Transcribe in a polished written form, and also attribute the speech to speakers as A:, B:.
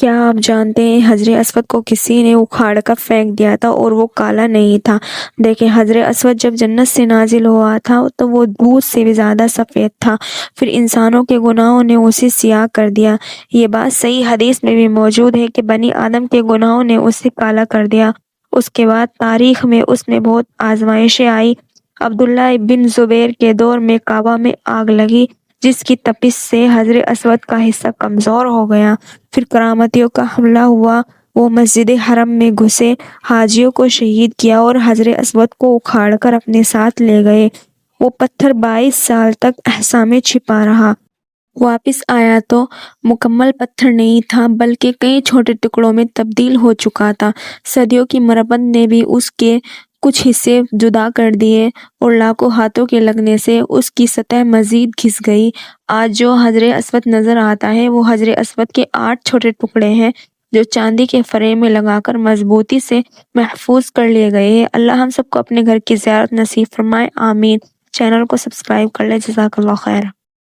A: کیا آپ جانتے ہیں حجر اسود کو کسی نے اکھاڑ کر پھینک دیا تھا اور وہ کالا نہیں تھا۔ دیکھیں، حجر اسود جب جنت سے نازل ہوا تھا تو وہ دودھ سے بھی زیادہ سفید تھا، پھر انسانوں کے گناہوں نے اسے سیاہ کر دیا۔ یہ بات صحیح حدیث میں بھی موجود ہے کہ بنی آدم کے گناہوں نے اسے کالا کر دیا۔ اس کے بعد تاریخ میں اس میں بہت آزمائشیں آئی۔ عبداللہ بن زبیر کے دور میں کعبہ میں آگ لگی، جس کی تپش سے حجر اسود کا حصہ کمزور ہو گیا۔ پھر کرامتیوں کا حملہ ہوا، وہ مسجد حرم میں گھسے، حاجیوں کو شہید کیا اور حجر اسود کو اکھاڑ کر اپنے ساتھ لے گئے۔ وہ پتھر 22 سال تک احساء میں چھپا رہا۔ واپس آیا تو مکمل پتھر نہیں تھا، بلکہ کئی چھوٹے ٹکڑوں میں تبدیل ہو چکا تھا۔ صدیوں کی مرمت نے بھی اس کے کچھ حصے جدا کر دیے اور لاکھوں ہاتھوں کے لگنے سے اس کی سطح مزید گھس گئی۔ آج جو حجر اسود نظر آتا ہے وہ حجر اسود کے 8 چھوٹے ٹکڑے ہیں جو چاندی کے فریم میں لگا کر مضبوطی سے محفوظ کر لیے گئے ہیں۔ اللہ ہم سب کو اپنے گھر کی زیارت نصیب فرمائے، آمین۔ چینل کو سبسکرائب کر لیں۔ جزاک اللہ خیر۔